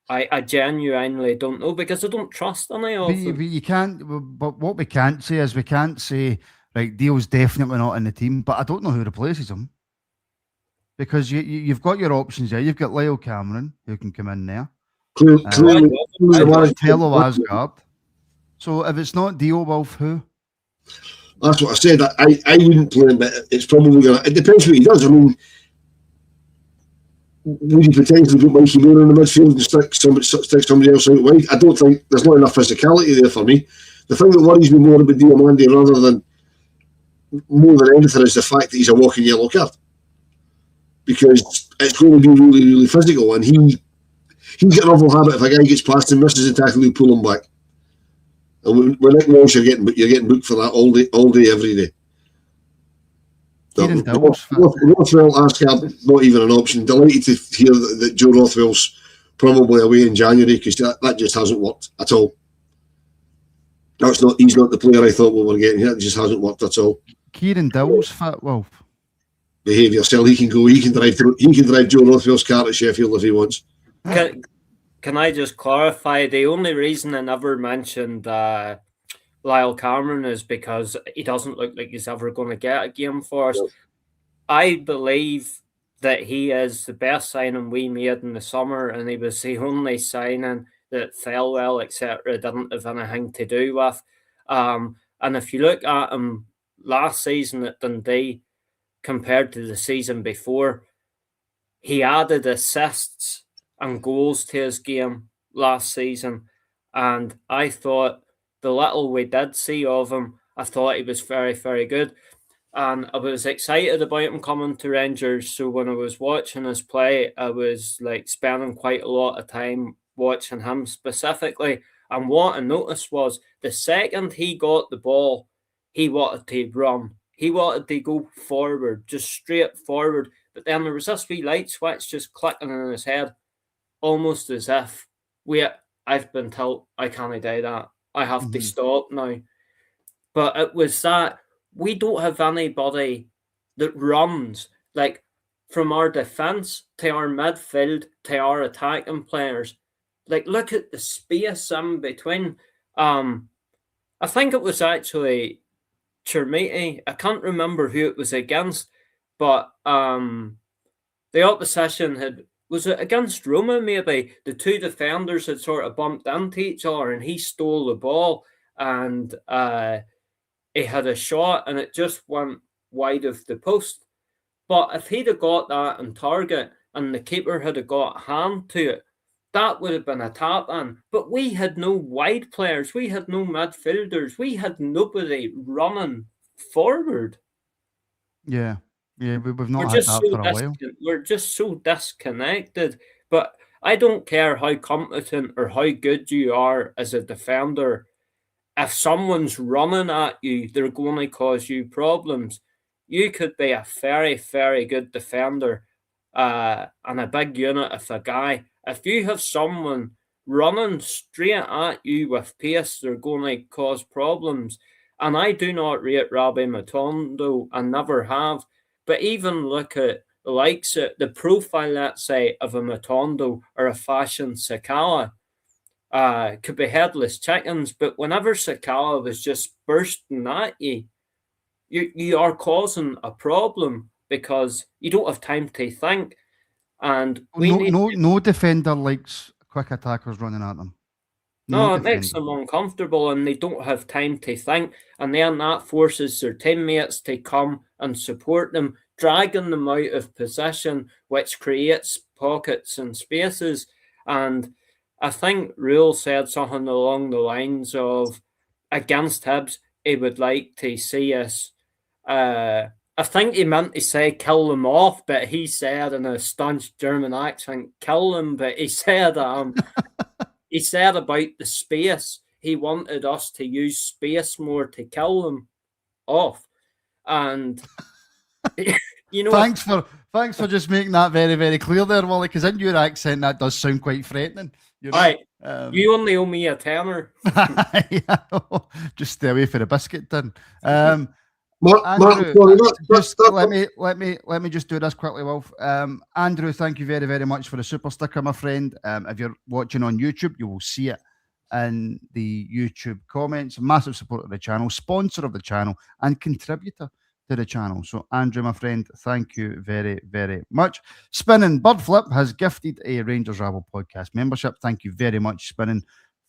I genuinely don't know because I don't trust any of them. You can't. But what we can't say is right, Dio's definitely not in the team, but I don't know who replaces him. Because you've got your options there. You've got Lyle Cameron, who can come in there. Tello Asgard. So if it's not Dio, Wilf, who? That's what I said. I wouldn't play him, but it's probably going to... It depends what he does. I mean, would he potentially put Mikey Moore in the midfield and stick somebody else out wide? I don't think... There's not enough physicality there for me. The thing that worries me more about Diamande more than anything is the fact that he's a walking yellow card. Because it's going to be really, really physical, and he's got an awful habit. If a guy gets past him, misses a tackle, he'll pull him back. And when Nick Walsh, you're getting booked for that all day, every day. Kieran Dill's fit. Rothwell, Ascap, not even an option. Delighted to hear that Joe Rothwell's probably away in January, because that just hasn't worked at all. He's not the player I thought we were getting here. It just hasn't worked at all. Kieran Dill's fit, Wilf. Behave yourself. He can go. He can drive Joe Rothwell's car at Sheffield if he wants. Can I just clarify? The only reason I never mentioned Lyle Cameron is because he doesn't look like he's ever going to get a game for us. Yep. I believe that he is the best signing we made in the summer, and he was the only signing that fell well, etc., didn't have anything to do with. And if you look at him last season at Dundee compared to the season before, he added assists and goals to his game last season. And I thought the little we did see of him, I thought he was very, very good. And I was excited about him coming to Rangers. So when I was watching his play, I was like spending quite a lot of time watching him specifically. And what I noticed was the second he got the ball, he wanted to run. He wanted to go forward, just straight forward. But then there was this wee light switch just clicking in his head, almost as if, I've been told I can't do that. I have to stop now. But it was that we don't have anybody that runs, like from our defence to our midfield to our attacking players. Like, look at the space in between. I think it was actually Chermiti. I can't remember who it was against, but the opposition was it against Roma maybe? The two defenders had sort of bumped into each other and he stole the ball and he had a shot and it just went wide of the post. But if he'd have got that on target and the keeper had got a hand to it, that would have been a tap in. But we had no wide players. We had no midfielders. We had nobody running forward. Yeah. Yeah, we've not had that for a while. We're just so disconnected. But I don't care how competent or how good you are as a defender. If someone's running at you, they're going to cause you problems. You could be a very, very good defender and a big unit of a guy. If you have someone running straight at you with pace, they're going to cause problems. And I do not rate Rabbi Matondo, and never have. But even look at the likes of the profile, let's say, of a Matondo or a Fashion Sakala. Could be headless chickens, but whenever Sakala was just bursting at you, you are causing a problem because you don't have time to think. And no defender likes quick attackers running at them. No, it makes them uncomfortable and they don't have time to think. And then that forces their teammates to come and support them, dragging them out of position, which creates pockets and spaces. And I think Rule said something along the lines of, against Hibs, he would like to see us. I think he meant to say kill them off, but he said in a staunch German accent, kill them. But he said he said about the space, he wanted us to use space more to kill them off. And you know, thanks for just making that very, very clear there, Wally, because in your accent that does sound quite threatening. Right. You only owe me a tenner. Yeah, just stay away for the biscuit tin. Andrew, let me just do this quickly, Wolf. Andrew, thank you very, very much for the super sticker, my friend. If you're watching on YouTube, you will see it in the YouTube comments. Massive supporter of the channel, sponsor of the channel, and contributor to the channel. So, Andrew, my friend, thank you very, very much. Spinning Bird Flip has gifted a Rangers Rabble Podcast membership. Thank you very much, Spinning,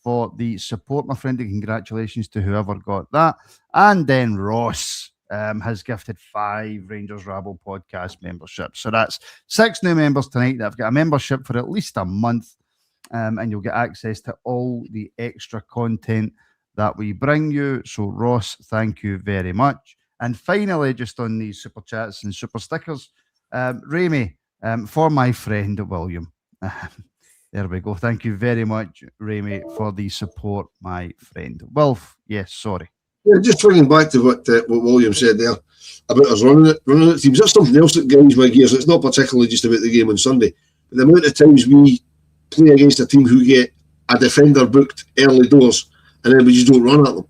for the support, my friend, and congratulations to whoever got that. And then Ross has gifted 5 Rangers Rabble Podcast memberships. So that's 6 new members tonight that have got a membership for at least a month, and you'll get access to all the extra content that we bring you. So Ross, thank you very much. And finally, just on these super chats and super stickers, Ramy, for my friend William. There we go. Thank you very much, Ramy, for the support, my friend. Wilf, yes, sorry. Yeah, just bringing back to what William said there about us running it teams. That's something else that grinds my gears. It's not particularly just about the game on Sunday. But the amount of times we play against a team who get a defender booked early doors and then we just don't run at them.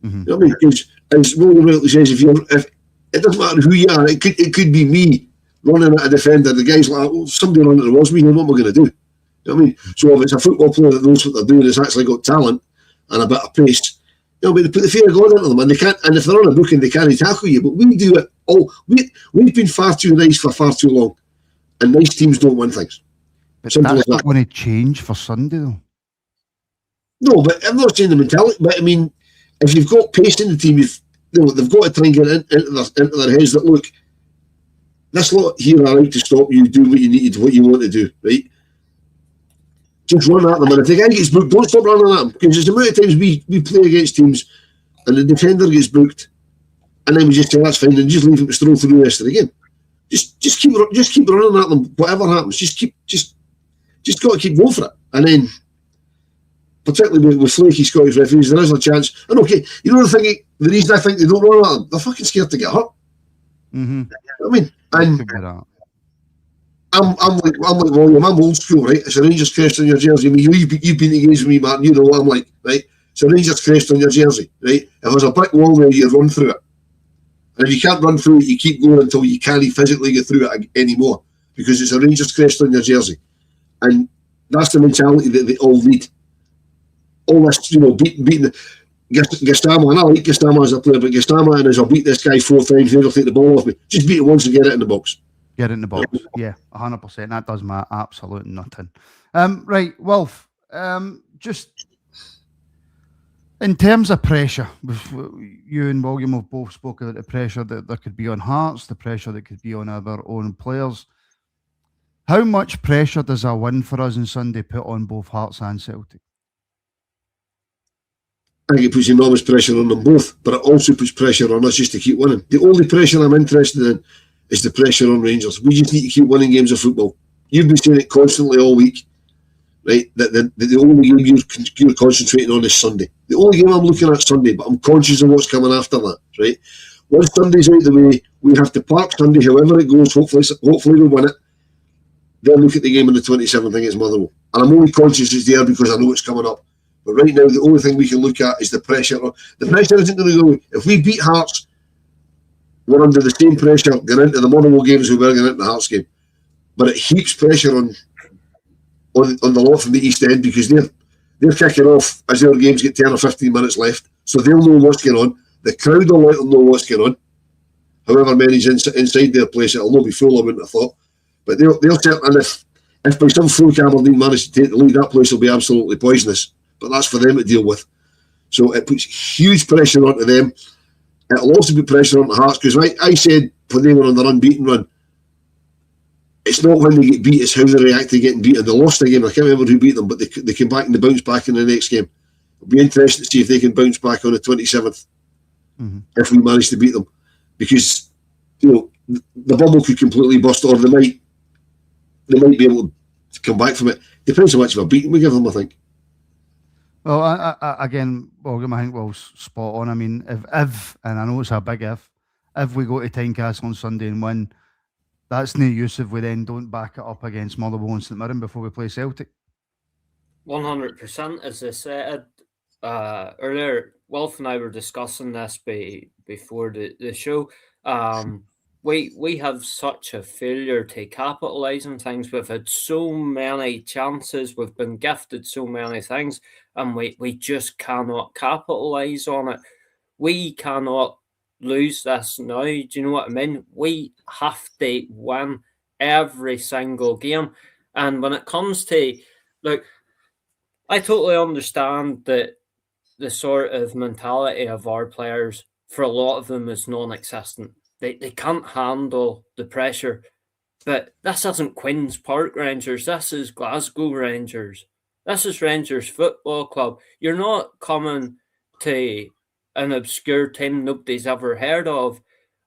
Mm-hmm. You know what I mean? Because as William rightly says, if it doesn't matter who you are, it could be me running at a defender. The guy's like, well, somebody running towards me, what am I going to do? You know what I mean? So if it's a football player that knows what they're doing, it's actually got talent and a bit of pace, you know, but they put the fear of God into them, and they can't. And if they're on a booking, they can't tackle you. But we do it all. We've been far too nice for far too long, and nice teams don't win things. But that's not going to change for Sunday, though. No, but I'm not saying the mentality. But I mean, if you've got pace in the team, they've got to try and get into their heads that look, this lot here are out to stop you doing what you need, what you want to do, right? Just run at them, and if the guy gets booked, don't stop running at him, because there's the amount of times we play against teams and the defender gets booked, and then we just say that's fine and just leave him to stroll through the rest of the game. Just keep running at them, whatever happens. Just got to keep going for it, and then particularly with flaky Scottish referees, there is a chance. And okay, you know the reason I think they don't run at them, they're fucking scared to get hurt. Mm-hmm. I mean, and I'm like William. I'm old school, right? It's a Rangers crest on your jersey. I mean, you've been against me, Martin. You know, I'm like, right? It's a Rangers crest on your jersey, right? If there's a brick wall there, you run through it. And if you can't run through it, you keep going until you can't physically get through it anymore, because it's a Rangers crest on your jersey. And that's the mentality that they all need. All this, you know, beating Gastama, and I like Gastama as a player, but Gastama and as I'll beat this guy 4 times, he'll take the ball off me. Just beat it once and get it in the box. Get it in the box. Yeah, 100%. That does my absolute nothing. Right, Wilf, just in terms of pressure, you and William have both spoken about the pressure that there could be on Hearts, the pressure that could be on our own players. How much pressure does a win for us on Sunday put on both Hearts and Celtic? I think it puts enormous pressure on them both, but it also puts pressure on us just to keep winning. The only pressure I'm interested in is the pressure on Rangers. We just need to keep winning games of football. You've been saying it constantly all week, right? That the only game you're concentrating on is Sunday. The only game I'm looking at Sunday, but I'm conscious of what's coming after that, right? Once Sunday's out the way, we have to park Sunday, however it goes. Hopefully we'll win it. Then look at the game on the 27th against Motherwell. And I'm only conscious it's there because I know it's coming up. But right now, the only thing we can look at is the pressure. The pressure isn't going to go. If we beat Hearts, we're under the same pressure going into the Motherwell games we were going into the Hearts game. But it heaps pressure on the lot from the East End, because they're kicking off as their games get 10 or 15 minutes left. So they'll know what's going on. The crowd will let them know what's going on. However many's inside their place, it'll not be full, I wouldn't have thought. But they'll tell, and if by some fluke Aberdeen manage to take the lead, that place will be absolutely poisonous. But that's for them to deal with. So it puts huge pressure onto them. It'll also put pressure onto Hearts, because I said when they were on their unbeaten run, it's not when they get beat, it's how they react to getting beaten. They lost the game, I can't remember who beat them, but they came back and they bounced back in the next game. It'll be interesting to see if they can bounce back on the 27th, if we manage to beat them. Because, you know, the bubble could completely burst, or they might be able to come back from it. Depends how much of a beating we give them, I think. Well, again, William, I think Will's spot on. I mean, if, and I know it's a big if we go to Tynecastle on Sunday and win, that's no use if we then don't back it up against Motherwell and St Mirren before we play Celtic. 100%. As I said earlier, Wilf and I were discussing this before the show. We have such a failure to capitalise on things. We've had so many chances. We've been gifted so many things, and we just cannot capitalise on it. We cannot lose this now. Do you know what I mean? We have to win every single game. And when it comes to, look, I totally understand that the sort of mentality of our players, for a lot of them, is non-existent. They can't handle the pressure. But this isn't Queen's Park Rangers. This is Glasgow Rangers. This is Rangers Football Club. You're not coming to an obscure team nobody's ever heard of.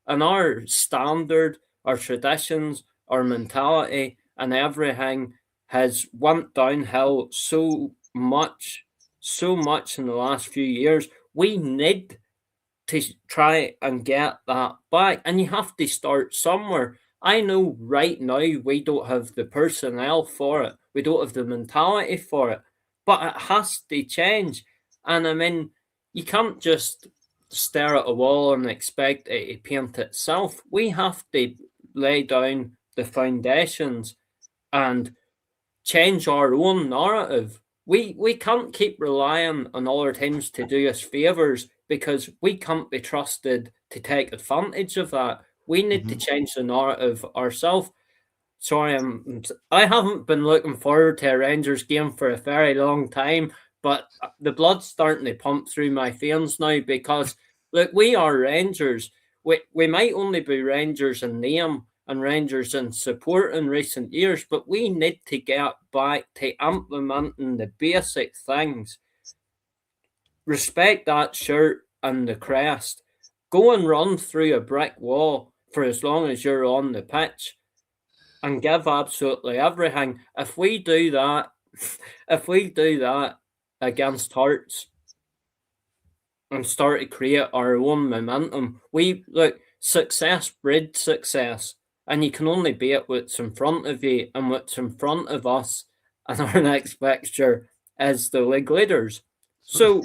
And our standard, our traditions, our mentality and everything has went downhill so much in the last few years. We need to try and get that back. And you have to start somewhere. I know right now we don't have the personnel for it. We don't have the mentality for it. But it has to change. And I mean, you can't just stare at a wall and expect it to paint itself. We have to lay down the foundations and change our own narrative. We can't keep relying on other teams to do us favours, because we can't be trusted to take advantage of that. We need to change the narrative ourselves. Sorry, I haven't been looking forward to a Rangers game for a very long time, but the blood's starting to pump through my veins now, because look, we are Rangers. We might only be Rangers in name and Rangers in support in recent years, but we need to get back to implementing the basic things. Respect that shirt and the crest. Go and run through a brick wall for as long as you're on the pitch and give absolutely everything. If we do that against Hearts and start to create our own momentum, success breeds success. And you can only beat what's in front of you, and what's in front of us and our next fixture is the league leaders. So,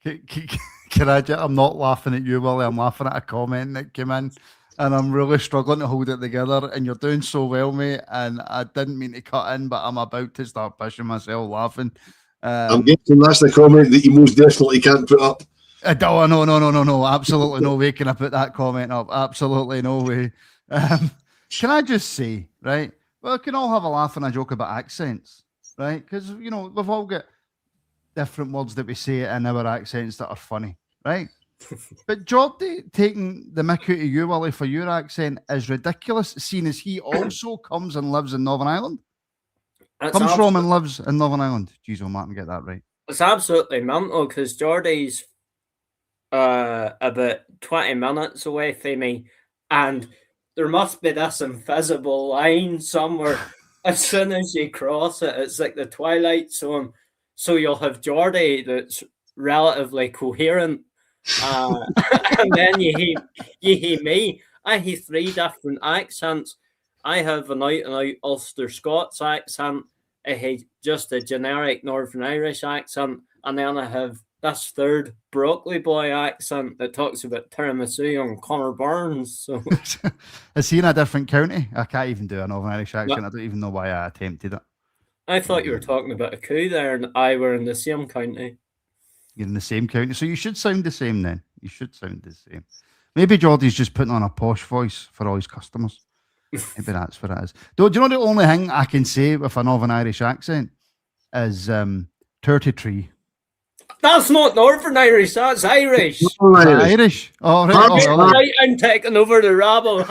I'm not laughing at you, Willie. I'm laughing at a comment that came in, and I'm really struggling to hold it together. And you're doing so well, mate. And I didn't mean to cut in, but I'm about to start pushing myself laughing. I'm guessing that's the comment that you most definitely can't put up. No. Absolutely no way can I put that comment up. Absolutely no way. Can I just say, right? Well, we can all have a laugh and a joke about accents, right? Because, we've all got different words that we say in our accents that are funny, right? But Jordy taking the mick out of you, Willie, for your accent is ridiculous, seeing as he also comes and lives in Northern Ireland. Comes from and lives in Northern Ireland. Jeez, Martin, get that right. It's absolutely mental, because Jordy's about 20 minutes away from me, and there must be this invisible line somewhere. As soon as you cross it, it's like the Twilight Zone. So you'll have Jordy that's relatively coherent, and then you hear me. I hear 3 different accents. I have an out-and-out Ulster Scots accent. I have just a generic Northern Irish accent, and then I have this third broccoli boy accent that talks about tiramisu and Connor Burns. So is he in a different county? I can't even do a Northern Irish accent. No. I don't even know why I attempted it. I thought you were talking about a coup there, and I were in the same county. You're in the same county, so you should sound the same then. You should sound the same. Maybe Jordy's just putting on a posh voice for all his customers. Maybe that's what it is. Do you know the only thing I can say with a Northern Irish accent is 33. That's not Northern Irish, that's Irish. Irish. Oh, right. I'm taking over the rabble.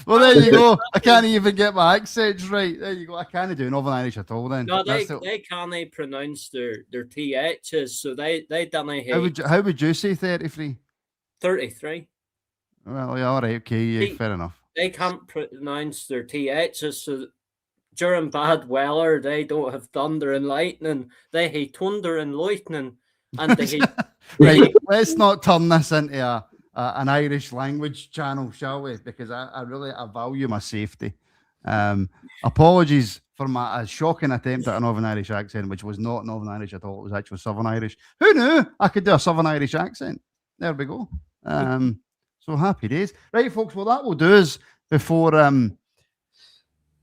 Well, there you go. I can't even get my accents right. There you go. I can't do Northern Irish at all then. No, they can't pronounce their THs, so they don't know how would you say 33? 33. Well, yeah, all right, okay, yeah, fair enough. They can't pronounce their THs, so during bad weather, they don't have thunder and lightning. They have thunder and lightning. And they right, let's not turn this into an Irish language channel, shall we? Because I value my safety. Apologies for my shocking attempt at a Northern Irish accent, which was not Northern Irish at all. It was actually Southern Irish. Who knew I could do a Southern Irish accent? There we go. So happy days. Right, folks, well, that will do us before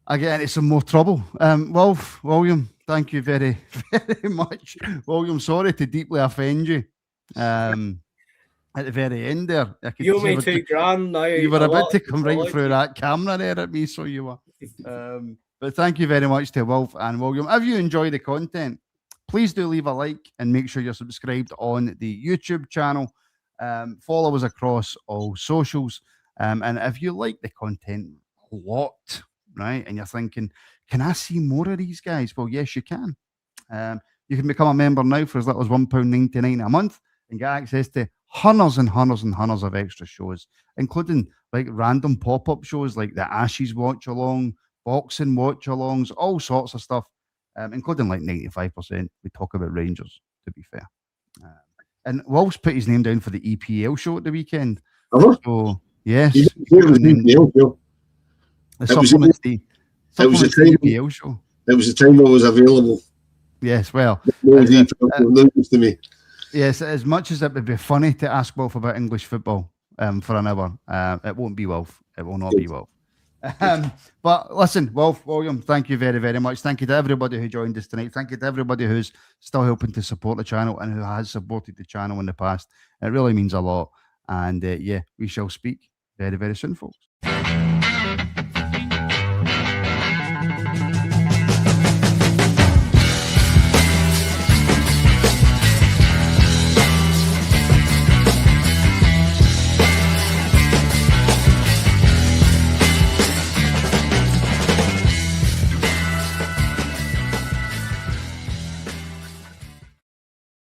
I get into some more trouble. Wilf, William, thank you very, very much. William, sorry to deeply offend you at the very end there. You made $2,000 now. You were about to come right through that camera there at me, so you were. But thank you very much to Wilf and William. If you enjoy the content, please do leave a like and make sure you're subscribed on the YouTube channel. Follow us across all socials. And if you like the content a lot, right, and you're thinking, can I see more of these guys? Well, yes, you can. You can become a member now for as little as £1.99 a month and get access to hundreds and hundreds and hundreds of extra shows, including like random pop-up shows like the Ashes watch along, boxing watch alongs, all sorts of stuff, including like 95%. We talk about Rangers, to be fair. And Wolf's put his name down for the EPL show at the weekend. Uh-huh. So, yes. It was the EPL show. The supplements, the EPL show. It was the time I was available. Yes, well. News to me. Yes, as much as it would be funny to ask Wolf about English football for an hour, it won't be Wolf. It will not be Wolf. But listen, Wilf, William, thank you very, very much. Thank you to everybody who joined us tonight. Thank you to everybody who's still helping to support the channel and who has supported the channel in the past. It really means a lot. And we shall speak very, very soon, folks.